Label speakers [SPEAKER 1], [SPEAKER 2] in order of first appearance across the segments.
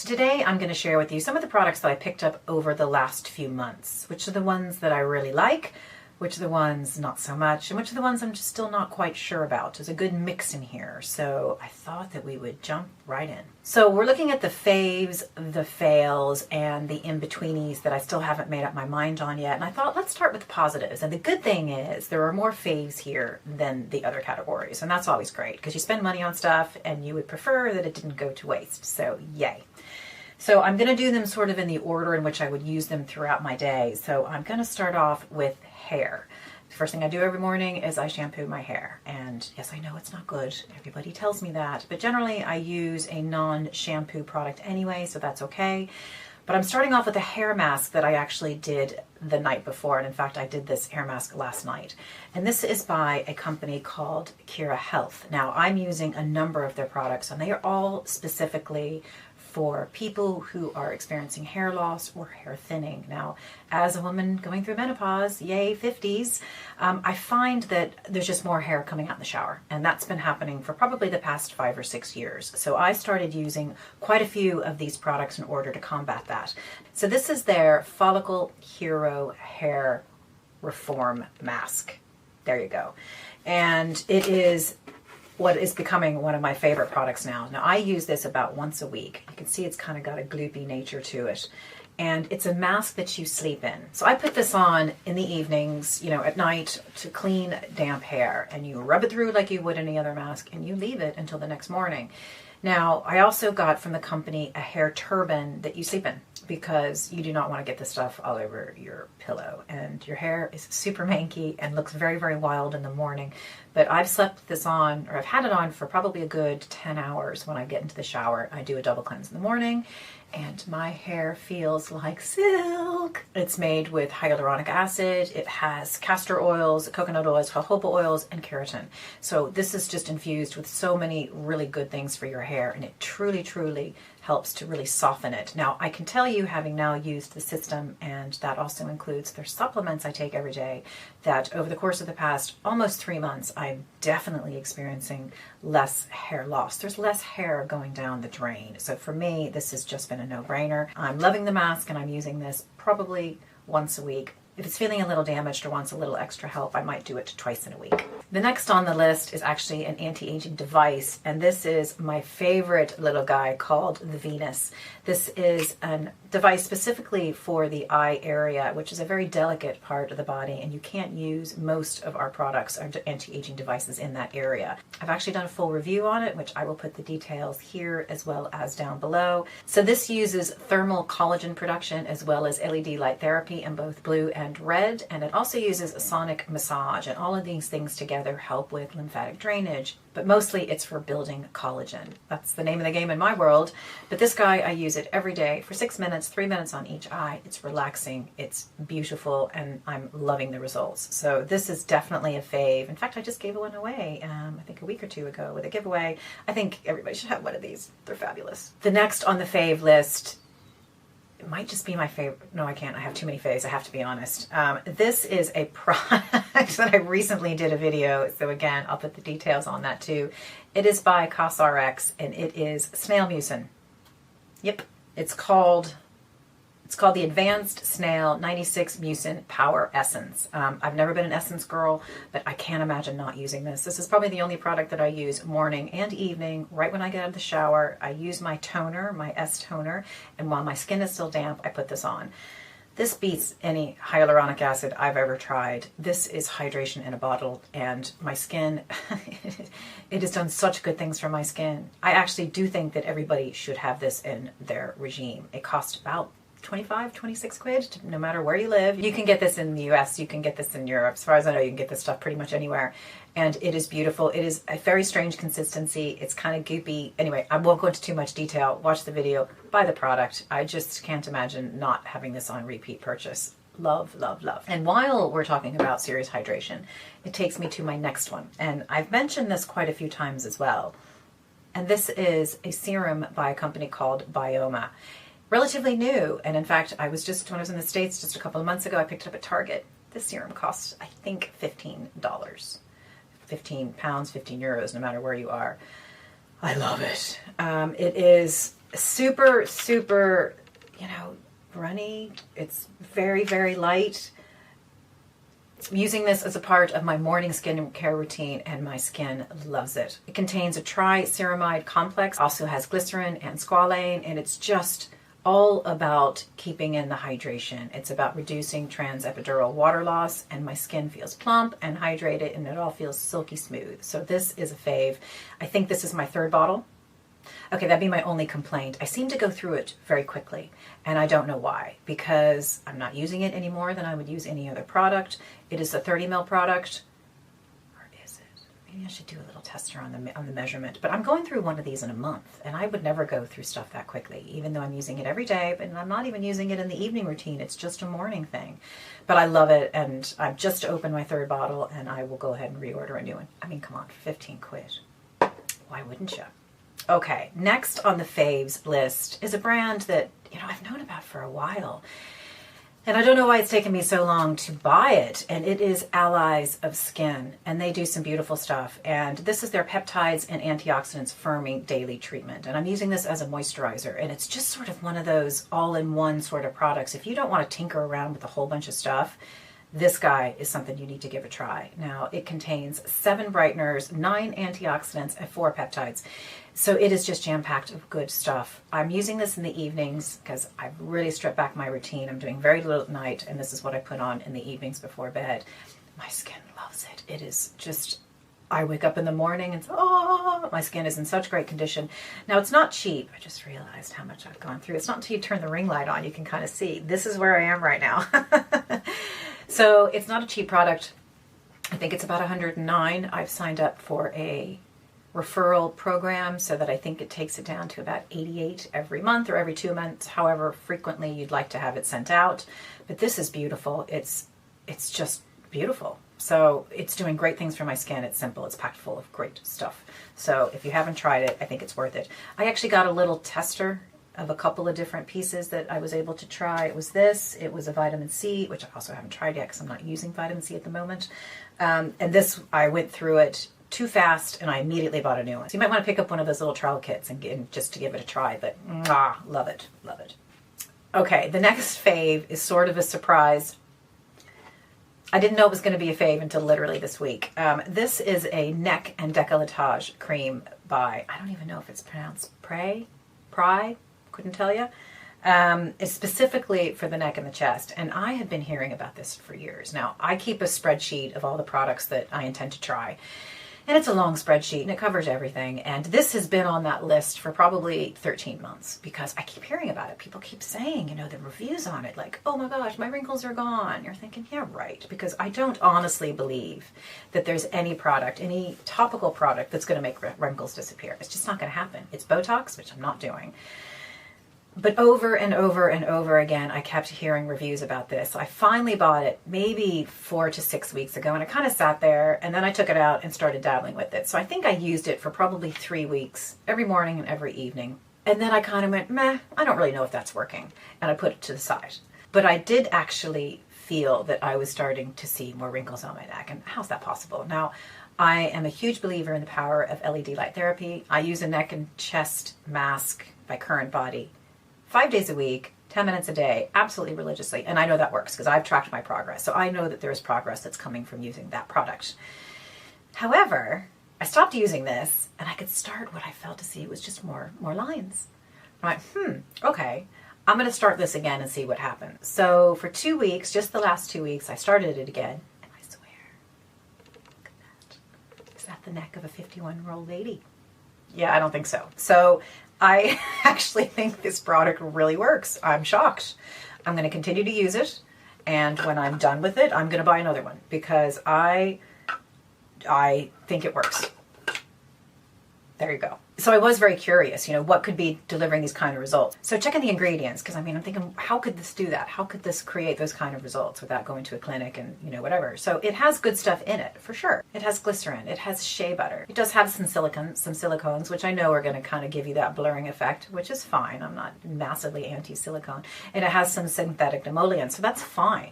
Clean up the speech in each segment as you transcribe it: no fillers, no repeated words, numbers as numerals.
[SPEAKER 1] So today I'm going to share with you some of the products that I picked up over the last few months, which are the ones that I really like, which are the ones not so much, and which are the ones I'm just still not quite sure about. There's a good mix in here, so I thought that we would jump right in. So we're looking at the faves, the fails, and the in-betweenies that I still haven't made up my mind on yet, and I thought let's start with the positives. And the good thing is there are more faves here than the other categories, and that's always great because you spend money on stuff and you would prefer that it didn't go to waste, so yay. So I'm going to do them sort of in the order in which I would use them throughout my day. So I'm going to start off with hair. The first thing I do every morning is I shampoo my hair. And yes, I know it's not good. Everybody tells me that. But generally I use a non-shampoo product anyway, so that's okay. But I'm starting off with a hair mask that I actually did the night before. And in fact, I did this hair mask last night. And this is by a company called Kera Health. Now, I'm using a number of their products, and they are all specifically for people who are experiencing hair loss or hair thinning. Now, as a woman going through menopause, yay 50s, I find that there's just more hair coming out in the shower, and that's been happening for probably the past 5 or 6 years. So I started using quite a few of these products in order to combat that. So this is their Follicle Hero Hair Reform Mask. There you go. And it is what is becoming one of my favorite products now. Now, I use this about once a week. You can see it's kind of got a gloopy nature to it. And it's a mask that you sleep in. So I put this on in the evenings, at night to clean damp hair. And you rub it through like you would any other mask, and you leave it until the next morning. Now, I also got from the company a hair turban that you sleep in, because you do not want to get this stuff all over your pillow, and your hair is super manky and looks very, very wild in the morning. But I've slept this on, or I've had it on for probably a good 10 hours when I get into the shower. I do a double cleanse in the morning, and my hair feels like silk. It's made with hyaluronic acid. It has castor oils, coconut oils, jojoba oils, and keratin. So this is just infused with so many really good things for your hair, and it truly, truly helps to really soften it. Now, I can tell you, having now used the system, and that also includes their supplements I take every day, that over the course of the past almost 3 months, I'm definitely experiencing less hair loss. There's less hair going down the drain. So for me, this has just been a no-brainer. I'm loving the mask, and I'm using this probably once a week. If it's feeling a little damaged or wants a little extra help, I might do it twice in a week. The next on the list is actually an anti-aging device, and this is my favorite little guy called the Venus. This is a device specifically for the eye area, which is a very delicate part of the body, and you can't use most of our products, our anti-aging devices, in that area. I've actually done a full review on it, which I will put the details here as well as down below. So this uses thermal collagen production as well as LED light therapy in both blue and red, and it also uses a sonic massage, and all of these things together help with lymphatic drainage, but mostly it's for building collagen. That's the name of the game in my world. But this guy, I use it every day for 6 minutes, 3 minutes on each eye. It's relaxing, it's beautiful, and I'm loving the results. So this is definitely a fave. In fact, I just gave one away, I think a week or two ago with a giveaway. I think everybody should have one of these. They're fabulous. The next on the fave list, it might just be my favorite. No, I can't. I have too many faves. I have to be honest. This is a product that I recently did a video. So again, I'll put the details on that too. It is by COSRX, and it is Snail Mucin. Yep. It's called the Advanced Snail 96 Mucin Power Essence. I've never been an essence girl, but I can't imagine not using this. This is probably the only product that I use morning and evening, right when I get out of the shower. I use my toner, my S toner, and while my skin is still damp, I put this on. This beats any hyaluronic acid I've ever tried. This is hydration in a bottle, and my skin, it has done such good things for my skin. I actually do think that everybody should have this in their regime. It costs about 25, 26 quid, no matter where you live. You can get this in the US, you can get this in Europe. As far as I know, you can get this stuff pretty much anywhere. And it is beautiful. It is a very strange consistency. It's kind of goopy. Anyway, I won't go into too much detail. Watch the video, buy the product. I just can't imagine not having this on repeat purchase. Love, love, love. And while we're talking about serious hydration, it takes me to my next one. And I've mentioned this quite a few times as well. And this is a serum by a company called Byoma. Relatively new, and in fact, when I was in the States just a couple of months ago, I picked it up at Target. This serum costs, I think, $15. 15 pounds, 15 euros, no matter where you are. I love it. It is super, super, you know, runny. It's very, very light. I'm using this as a part of my morning skincare routine, and my skin loves it. It contains a triceramide complex, also has glycerin and squalane, and it's just all about keeping in the hydration. It's about reducing transepidural water loss, and my skin feels plump and hydrated, and it all feels silky smooth. So this is a fave. I think this is my third bottle. Okay, that'd be my only complaint. I seem to go through it very quickly, and I don't know why, because I'm not using it any more than I would use any other product. It is a 30 ml product, or is it? Maybe I should do a little tester on the measurement, but I'm going through one of these in a month, and I would never go through stuff that quickly, even though I'm using it every day, but I'm not even using it in the evening routine. It's just a morning thing, but I love it, and I've just opened my third bottle, and I will go ahead and reorder a new one. I mean, come on, 15 quid. Why wouldn't you? Okay, next on the faves list is a brand that, you know, I've known about for a while. And I don't know why it's taken me so long to buy it. And it is Allies of Skin. And they do some beautiful stuff. And this is their Peptides and Antioxidants Firming Daily Treatment. And I'm using this as a moisturizer. And it's just sort of one of those all-in-one sort of products. If you don't want to tinker around with a whole bunch of stuff, this guy is something you need to give a try. Now, it contains 7 brighteners, 9 antioxidants, and 4 peptides. So it is just jam-packed with good stuff. I'm using this in the evenings because I've really stripped back my routine. I'm doing very little at night, and this is what I put on in the evenings before bed. My skin loves it. It is just, I wake up in the morning and my skin is in such great condition. Now, it's not cheap. I just realized how much I've gone through. It's not until you turn the ring light on you can kind of see. This is where I am right now. So it's not a cheap product. I think it's about $109. I've signed up for a referral program so that I think it takes it down to about $88 every month or every 2 months, however frequently you'd like to have it sent out. But this is beautiful. It's just beautiful. So it's doing great things for my skin. It's simple. It's packed full of great stuff. So if you haven't tried it, I think it's worth it. I actually got a little tester of a couple of different pieces that I was able to try. It was this, it was a vitamin C, which I also haven't tried yet because I'm not using vitamin C at the moment. And this, I went through it too fast and I immediately bought a new one. So you might want to pick up one of those little trial kits and just to give it a try, but love it, love it. Okay, the next fave is sort of a surprise. I didn't know it was going to be a fave until literally this week. This is a neck and decolletage cream by, I don't even know if it's pronounced PRAI, couldn't tell you. It's specifically for the neck and the chest, and I had been hearing about this for years. Now, I keep a spreadsheet of all the products that I intend to try, and it's a long spreadsheet, and it covers everything, and this has been on that list for probably 13 months, because I keep hearing about it. People keep saying, you know, the reviews on it, like, oh my gosh, my wrinkles are gone. You're thinking, yeah, right, because I don't honestly believe that there's any product, any topical product that's going to make wrinkles disappear. It's just not going to happen. It's Botox, which I'm not doing. But over and over and over again, I kept hearing reviews about this. I finally bought it maybe 4 to 6 weeks ago, and I kind of sat there, and then I took it out and started dabbling with it. So I think I used it for probably 3 weeks, every morning and every evening. And then I kind of went, meh, I don't really know if that's working. And I put it to the side. But I did actually feel that I was starting to see more wrinkles on my neck. And how's that possible? Now, I am a huge believer in the power of LED light therapy. I use a neck and chest mask by Current Body 5 days a week, 10 minutes a day, absolutely religiously. And I know that works because I've tracked my progress. So I know that there's progress that's coming from using that product. However, I stopped using this and I could start what I felt to see was just more lines. I'm like, okay, I'm going to start this again and see what happens. So for 2 weeks, just the last 2 weeks, I started it again. And I swear, look at that. Is that the neck of a 51-year-old lady? Yeah, I don't think so. So I actually think this product really works. I'm shocked. I'm going to continue to use it, and when I'm done with it, I'm going to buy another one because I think it works. There you go. So I was very curious, you know, what could be delivering these kind of results. So checking the ingredients, because I mean, I'm thinking, how could this do that? How could this create those kind of results without going to a clinic and, you know, whatever. So it has good stuff in it, for sure. It has glycerin, it has shea butter. It does have some silicones, which I know are going to kind of give you that blurring effect, which is fine. I'm not massively anti-silicone. And it has some synthetic emollients, so that's fine.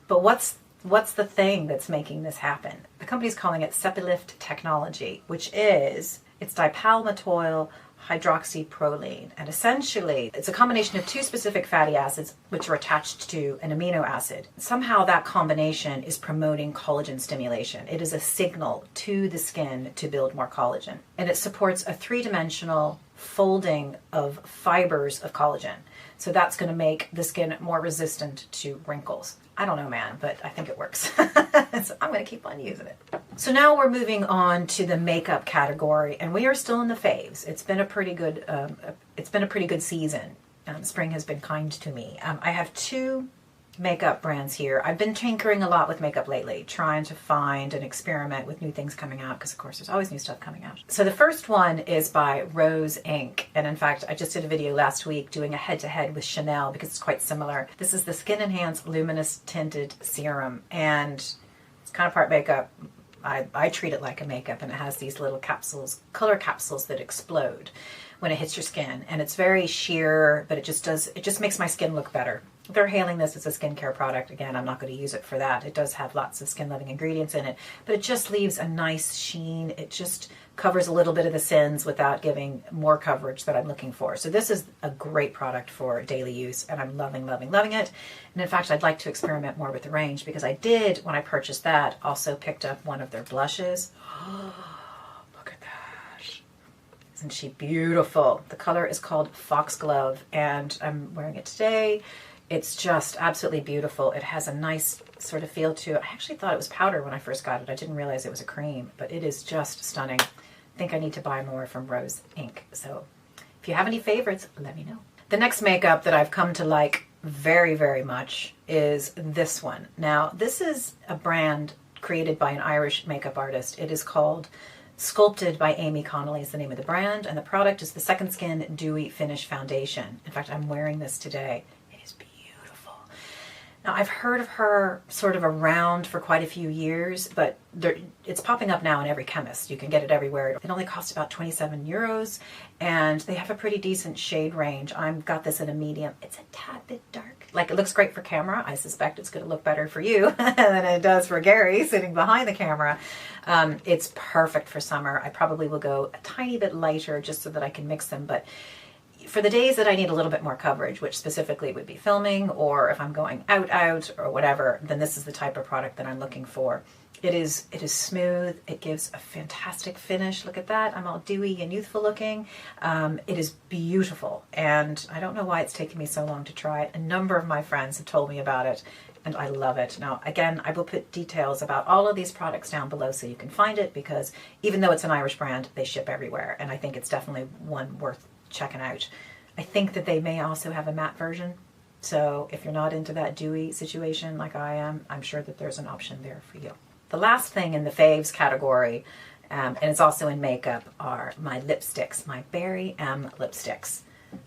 [SPEAKER 1] But what's the thing that's making this happen? The company's calling it Sepilift technology, which is, it's dipalmitoyl hydroxyproline. And essentially, it's a combination of two specific fatty acids which are attached to an amino acid. Somehow that combination is promoting collagen stimulation. It is a signal to the skin to build more collagen. And it supports a three-dimensional folding of fibers of collagen. So that's going to make the skin more resistant to wrinkles. I don't know, man, but I think it works. So I'm going to keep on using it. So now we're moving on to the makeup category, and we are still in the faves. It's been a pretty good season. Spring has been kind to me. I have two makeup brands here. I've been tinkering a lot with makeup lately, trying to find and experiment with new things coming out, because of course there's always new stuff coming out. So the first one is by Rose Inc. And in fact, I just did a video last week doing a head-to-head with Chanel because it's quite similar. This is the Skin Enhanced Luminous Tinted Serum, and it's kind of part makeup. I treat it like a makeup, and it has these little capsules, color capsules that explode when it hits your skin, and it's very sheer, but it just makes my skin look better. They're hailing this as a skincare product. Again, I'm not going to use it for that. It does have lots of skin-loving ingredients in it, but it just leaves a nice sheen. It just covers a little bit of the sins without giving more coverage that I'm looking for. So this is a great product for daily use, and I'm loving, loving, loving it. And in fact, I'd like to experiment more with the range, because I did, when I purchased that, also picked up one of their blushes. Look at that. Isn't she beautiful? The color is called Foxglove, and I'm wearing it today. It's just absolutely beautiful. It has a nice sort of feel to it. I actually thought it was powder when I first got it. I didn't realize it was a cream, but it is just stunning. I think I need to buy more from Rose Inc. So if you have any favorites, let me know. The next makeup that I've come to like very, very much is this one. Now, this is a brand created by an Irish makeup artist. It is called Sculpted by Amy Connolly is the name of the brand, and the product is the Second Skin Dewy Finish Foundation. In fact, I'm wearing this today. Now, I've heard of her sort of around for quite a few years, but it's popping up now in every chemist. You can get it everywhere. It only costs about 27 euros, and they have a pretty decent shade range. I've got this in a medium. It's a tad bit dark. Like, it looks great for camera. I suspect it's going to look better for you than it does for Gary sitting behind the camera. It's perfect for summer. I probably will go a tiny bit lighter just so that I can mix them, but for the days that I need a little bit more coverage, which specifically would be filming, or if I'm going out or whatever, then this is the type of product that I'm looking for. It is smooth. It gives a fantastic finish. Look at that. I'm all dewy and youthful looking. It is beautiful, and I don't know why it's taken me so long to try it. A number of my friends have told me about it, and I love it. Now, again, I will put details about all of these products down below so you can find it, because even though it's an Irish brand, they ship everywhere, and I think it's definitely one worth checking out. I think that they may also have a matte version, so if you're not into that dewy situation like I am, I'm sure that there's an option there for you. The last thing in the faves category, and it's also in makeup, are my lipsticks, my Berry M lipsticks.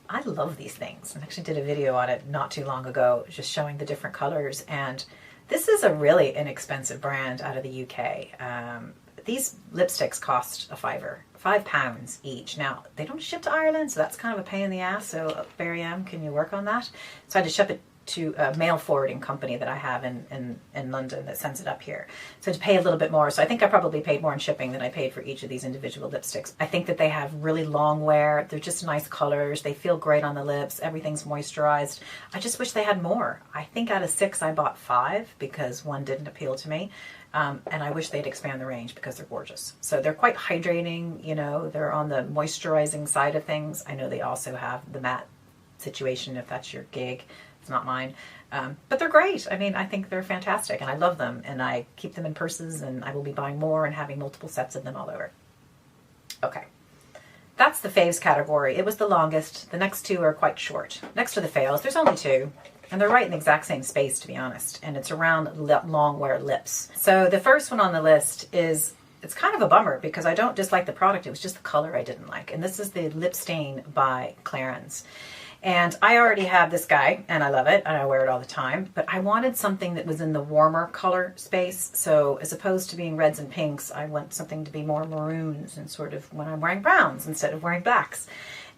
[SPEAKER 1] I love these things. I actually did a video on it not too long ago, just showing the different colors, and this is a really inexpensive brand out of the UK. These lipsticks cost a fiver, £5 each. Now, they don't ship to Ireland, so that's kind of a pain in the ass. So, Berry M, can you work on that? So I had to ship it to a mail forwarding company that I have in London that sends it up here. So to pay a little bit more. So I think I probably paid more in shipping than I paid for each of these individual lipsticks. I think that they have really long wear. They're just nice colors. They feel great on the lips. Everything's moisturized. I just wish they had more. I think out of 6, I bought 5 because one didn't appeal to me. And I wish they'd expand the range because they're gorgeous. So they're quite hydrating, you know, they're on the moisturizing side of things. I know they also have the matte situation if that's your gig. It's not mine. But they're great. I mean, I think they're fantastic and I love them, and I keep them in purses, and I will be buying more and having multiple sets of them all over. Okay. That's the faves category. It was the longest. The next 2 are quite short. Next to the fails, there's only 2. And they're right in the exact same space, to be honest. And it's around long wear lips. So the first one on the list is, it's kind of a bummer because I don't dislike the product. It was just the color I didn't like. And this is the Lip Stain by Clarins. And I already have this guy, and I love it, and I wear it all the time. But I wanted something that was in the warmer color space. So as opposed to being reds and pinks, I want something to be more maroons and sort of when I'm wearing browns instead of wearing blacks.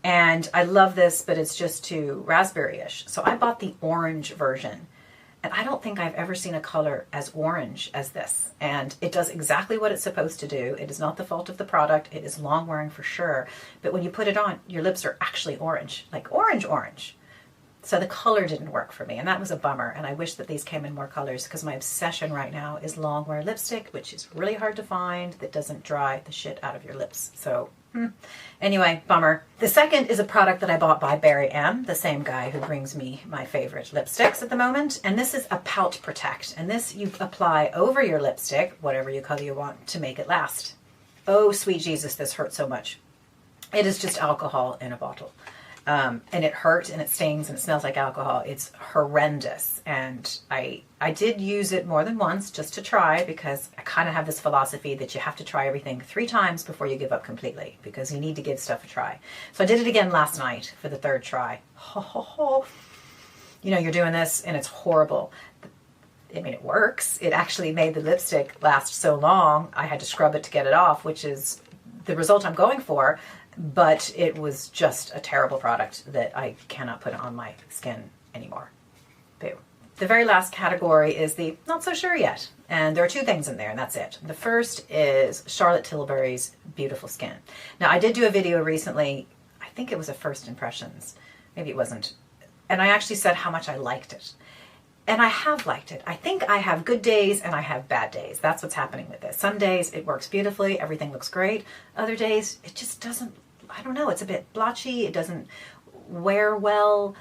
[SPEAKER 1] And I love this, but it's just too raspberry-ish. So I bought the orange version. And I don't think I've ever seen a color as orange as this. And it does exactly what it's supposed to do. It is not the fault of the product. It is long wearing for sure. But when you put it on, your lips are actually orange, like orange, orange. So the color didn't work for me, and that was a bummer. And I wish that these came in more colors, because my obsession right now is long wear lipstick, which is really hard to find, that doesn't dry the shit out of your lips. So anyway, bummer. The second is a product that I bought by Barry M, the same guy who brings me my favorite lipsticks at the moment. And this is a Pout Protect. And this you apply over your lipstick, whatever you color you want, to make it last. Oh, sweet Jesus, this hurts so much. It is just alcohol in a bottle. And it hurts and it stings and it smells like alcohol. It's horrendous. And I did use it more than once just to try, because I kind of have this philosophy that you have to try everything 3 times before you give up completely, because you need to give stuff a try. So I did it again last night for the 3rd try. You know, you're doing this and it's horrible. I mean, it works. It actually made the lipstick last so long, I had to scrub it to get it off, which is the result I'm going for. But it was just a terrible product that I cannot put on my skin anymore. Boo. The very last category is the not so sure yet. And there are 2 things in there, and that's it. The first is Charlotte Tilbury's Beautiful Skin. Now, I did do a video recently. I think it was a first impressions. Maybe it wasn't. And I actually said how much I liked it. And I have liked it. I think I have good days and I have bad days. That's what's happening with this. Some days it works beautifully. Everything looks great. Other days it just doesn't, I don't know. It's a bit blotchy. It doesn't wear well.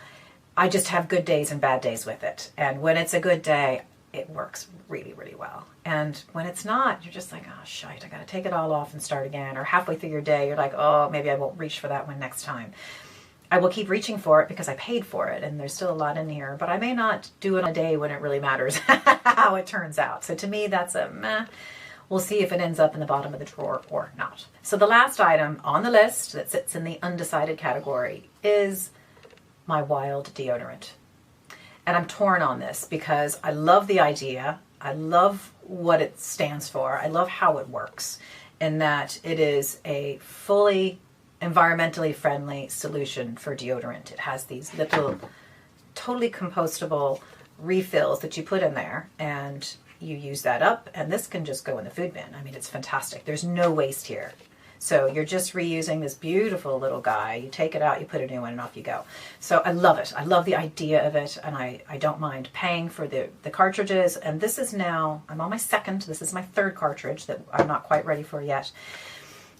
[SPEAKER 1] I just have good days and bad days with it. And when it's a good day, it works really, really well. And when it's not, you're just like, oh, shite, I got to take it all off and start again. Or halfway through your day, you're like, oh, maybe I won't reach for that one next time. I will keep reaching for it because I paid for it, and there's still a lot in here, but I may not do it on a day when it really matters how it turns out. So to me, that's a meh. We'll see if it ends up in the bottom of the drawer or not. So the last item on the list that sits in the undecided category is my Wild deodorant. And I'm torn on this because I love the idea. I love what it stands for. I love how it works, in that it is a fully environmentally friendly solution for deodorant. It has these little totally compostable refills that you put in there, and you use that up, and this can just go in the food bin. I mean, it's fantastic. There's no waste here. So you're just reusing this beautiful little guy. You take it out, you put a new one, and off you go. So I love it. I love the idea of it, and I don't mind paying for the cartridges. And this is now, I'm on my 2nd. This is my 3rd cartridge that I'm not quite ready for yet.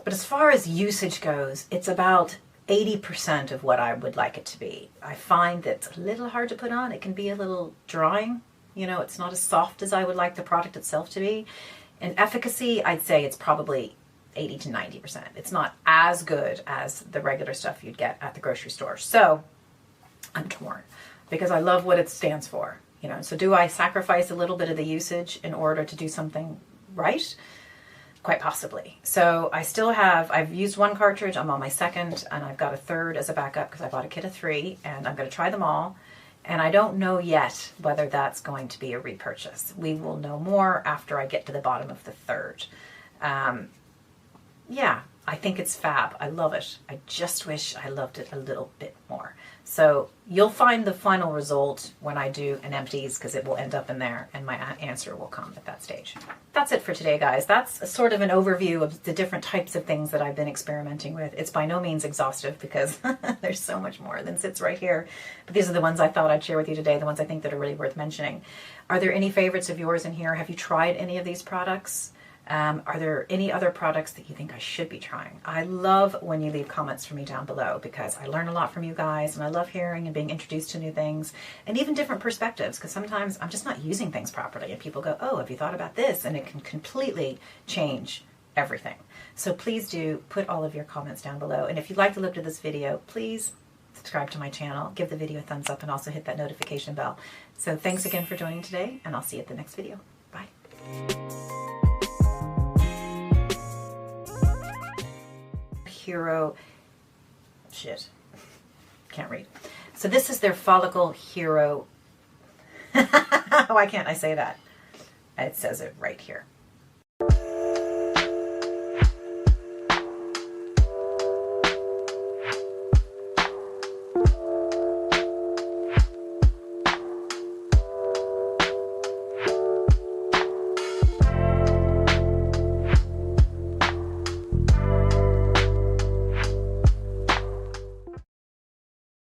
[SPEAKER 1] But as far as usage goes, it's about 80% of what I would like it to be. I find that it's a little hard to put on. It can be a little drying. You know, it's not as soft as I would like the product itself to be. In efficacy, I'd say it's probably 80 to 90%. It's not as good as the regular stuff you'd get at the grocery store. So I'm torn because I love what it stands for. You know, so do I sacrifice a little bit of the usage in order to do something right? Quite possibly. So I still have, I've used 1 cartridge, I'm on my 2nd, and I've got a 3rd as a backup because I bought a kit of 3, and I'm going to try them all. And I don't know yet whether that's going to be a repurchase. We will know more after I get to the bottom of the 3rd. Yeah, I think it's fab. I love it. I just wish I loved it a little bit more. So you'll find the final result when I do an empties, because it will end up in there and my answer will come at that stage. That's it for today, guys. That's a sort of an overview of the different types of things that I've been experimenting with. It's by no means exhaustive because there's so much more than sits right here. But these are the ones I thought I'd share with you today, the ones I think that are really worth mentioning. Are there any favorites of yours in here? Have you tried any of these products? Are there any other products that you think I should be trying? I love when you leave comments for me down below because I learn a lot from you guys, and I love hearing and being introduced to new things and even different perspectives, because sometimes I'm just not using things properly and people go, oh, have you thought about this? And it can completely change everything. So please do put all of your comments down below. And if you'd like to look at this video, please subscribe to my channel, give the video a thumbs up, and also hit that notification bell. So thanks again for joining today, and I'll see you at the next video. Bye. Hero, shit, can't read. So this is their Follicle Hero. Why can't I say that? It says it right here.